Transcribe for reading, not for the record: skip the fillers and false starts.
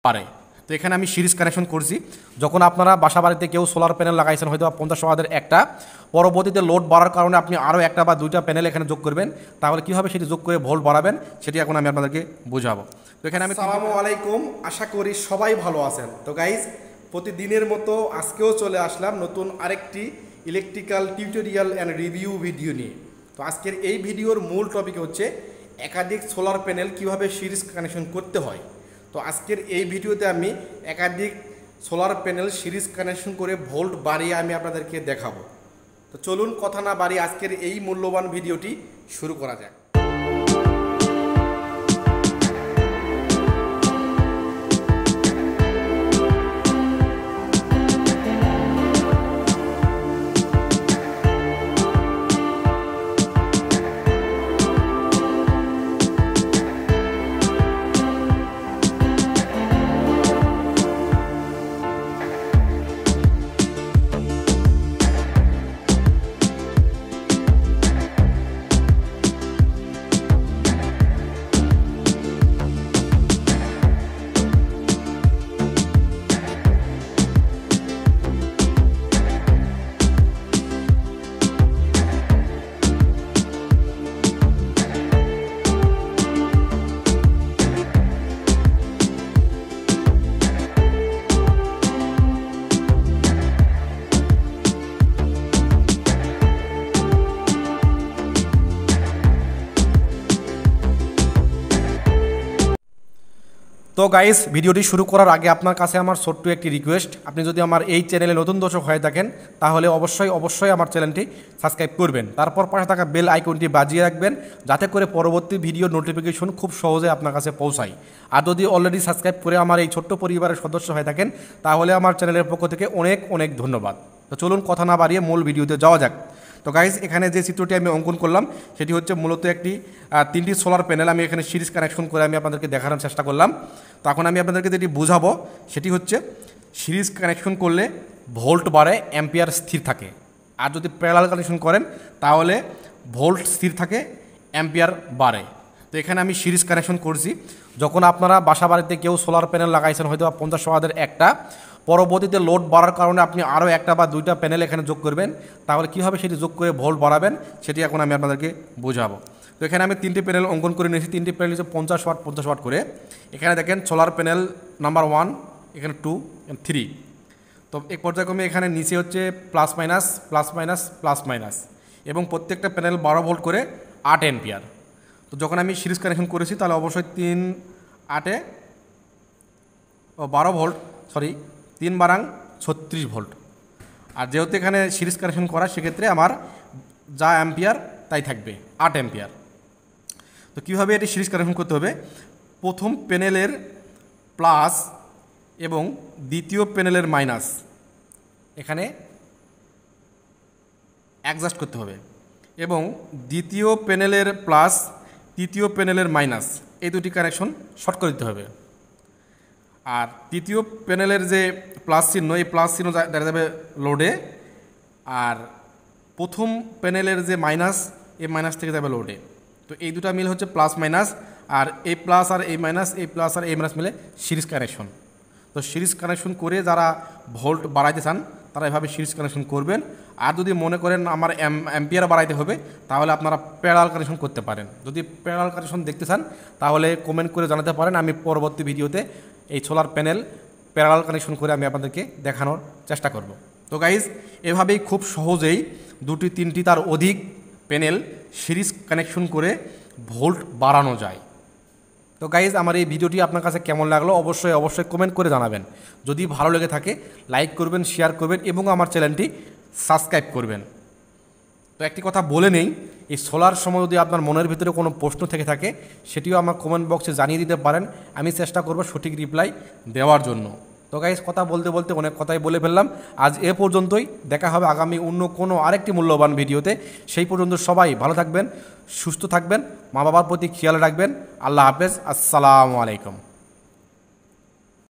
পারে। তো এখানে আমি সিরিজ কানেকশন করছি। যখন আপনারা বাসা বাড়িতে কেউ সোলার প্যানেল লাগাইছেন হয়তো 50 ওয়াটের একটা, পরবর্তীতে লোড বাড়ার কারণে আপনি আরও একটা বা দুইটা প্যানেল এখানে যোগ করবেন, তাহলে কীভাবে সেটি যোগ করে ভোল্ট বাড়াবেন সেটি এখন আমি আপনাদেরকে বোঝাবো। তো এখানে আমি আসসালামু আলাইকুম, আশা করি সবাই ভালো আছেন। তো গাইজ, প্রতিদিনের মতো আজকেও চলে আসলাম নতুন আরেকটি electrical tutorial and review video নিয়ে। তো আজকের এই ভিডিওর মূল টপিক হচ্ছে একাধিক সোলার প্যানেল কিভাবে সিরিজ কানেকশন করতে হয়। তো আজকের এই ভিডিওতে আমি একাধিক সোলার প্যানেল সিরিজ কানেকশন করে ভোল্ট বাড়িয়ে আমি আপনাদেরকে দেখাবো। তো চলুন কথা না বাড়িয়ে আজকের এই মূল্যবান ভিডিওটি শুরু করা যাক। তো গাইস, ভিডিওটি শুরু করার আগে আপনার কাছে আমার ছোট্ট একটি রিকোয়েস্ট, আপনি যদি আমার এই চ্যানেলে নতুন দর্শক হয়ে থাকেন তাহলে অবশ্যই আমার চ্যানেলটি সাবস্ক্রাইব করবেন, তারপর পাশে থাকা বেল আইকনটি বাজিয়ে রাখবেন যাতে করে পরবর্তী ভিডিও নোটিফিকেশন খুব সহজে আপনার কাছে পৌঁছায়। আর যদি অলরেডি সাবস্ক্রাইব করে আমার এই ছোট্ট পরিবারের সদস্য হয়ে থাকেন তাহলে আমার চ্যানেলের পক্ষ থেকে অনেক ধন্যবাদ। তো চলুন কথা না বাড়িয়ে মূল ভিডিওতে যাওয়া যাক। তো গাইজ, এখানে যে চিত্রটি আমি অঙ্কন করলাম সেটি হচ্ছে মূলত একটি তিনটি সোলার প্যানেল আমি এখানে সিরিজ কানেকশন করে আমি আপনাদেরকে দেখানোর চেষ্টা করলাম। তো এখন আমি আপনাদেরকে যেটি বোঝাবো সেটি হচ্ছে সিরিজ কানেকশন করলে ভোল্ট বাড়ে, অ্যাম্পিয়ার স্থির থাকে। আর যদি প্যারালাল কানেকশন করেন তাহলে ভোল্ট স্থির থাকে, অ্যাম্পিয়ার বাড়ে। তো এখানে আমি সিরিজ কানেকশন করছি। যখন আপনারা বাসা বাড়িতে কেউ সোলার প্যানেল লাগাইছেন হয়তো 50 ওয়াটের একটা, পরবর্তীতে লোড বাড়ার কারণে আপনি আরও একটা বা দুইটা প্যানেল এখানে যোগ করবেন, তাহলে কীভাবে সেটি যোগ করে ভোল্ট বাড়াবেন সেটি এখন আমি আপনাদেরকে বোঝাবো। তো এখানে আমি তিনটি প্যানেল অঙ্কন করে নিয়েছি। তিনটি প্যানেল হচ্ছে 50 ওয়াট করে। এখানে দেখেন সোলার প্যানেল নাম্বার 1, এখানে 2 and 3। তো এক পর্যায়ক্রমে এখানে নিচে হচ্ছে প্লাস মাইনাস এবং প্রত্যেকটা প্যানেল 12 ভোল্ট করে 8 অ্যাম্পিয়ার। তো যখন আমি সিরিজ কানেকশন করেছি তাহলে অবশ্যই 3 12 36 ভোল্ট। আর যেহেতু এখানে সিরিজ কানেকশন করা সেক্ষেত্রে আমার যা অ্যাম্পিয়ার তাই থাকবে 8 অ্যাম্পিয়ার। তো কীভাবে এটি সিরিজ কানেকশন করতে হবে, প্রথম প্যানেলের প্লাস এবং দ্বিতীয় প্যানেলের মাইনাস এখানে অ্যাডজাস্ট করতে হবে এবং দ্বিতীয় প্যানেলের প্লাস তৃতীয় প্যানেলের মাইনাস এই দুটি কানেকশন শর্ট করে দিতে হবে। আর তৃতীয় প্যানেলের যে প্লাস চিহ্ন, এই প্লাস চিহ্ন দেখা যাবে লোডে, আর প্রথম প্যানেলের যে মাইনাস, এই মাইনাস থেকে যাবে লোডে। তো এই দুটা মিল হচ্ছে প্লাস মাইনাস, আর এই প্লাস আর এই মাইনাস, এই প্লাস আর এই মাইনাস মিলে সিরিজ কানেকশন। তো সিরিজ কানেকশন করে যারা ভোল্ট বাড়াইতে চান তারা এভাবে সিরিজ কানেকশন করবেন। আর যদি মনে করেন আমার অ্যাম্পিয়ার বাড়াইতে হবে তাহলে আপনারা প্যারালাল কানেকশন করতে পারেন। যদি প্যারালাল কানেকশন দেখতে চান তাহলে কমেন্ট করে জানাতে পারেন, আমি পরবর্তী ভিডিওতে এই সোলার প্যানেল প্যারালাল কানেকশন করে আমি আপনাদেরকে দেখানোর চেষ্টা করব। তো গাইজ, এভাবেই খুব সহজেই 2, 3 তার অধিক প্যানেল সিরিজ কানেকশন করে ভোল্ট বাড়ানো যায়। তো গাইজ, আমার এই ভিডিওটি আপনার কাছে কেমন লাগলো অবশ্যই কমেন্ট করে জানাবেন। যদি ভালো লেগে থাকে লাইক করবেন, শেয়ার করবেন এবং আমার চ্যানেলটি সাবস্ক্রাইব করবেন। তো একটি কথা বলে নেই, এই সোলার সময় যদি আপনার মনের ভিতরে কোনো প্রশ্ন থেকে থাকে সেটিও আমার কমেন্ট বক্সে জানিয়ে দিতে পারেন, আমি চেষ্টা করব সঠিক রিপ্লাই দেওয়ার জন্য। তো গাইস, কথা বলতে অনেক কথাই বলে ফেললাম। আজ এ পর্যন্তই, দেখা হবে আগামী অন্য কোনো আরেকটি মূল্যবান ভিডিওতে। সেই পর্যন্ত সবাই ভালো থাকবেন, সুস্থ থাকবেন, মা বাবার প্রতি খেয়াল রাখবেন। আল্লাহ হাফেজ, আসসালামু আলাইকুম।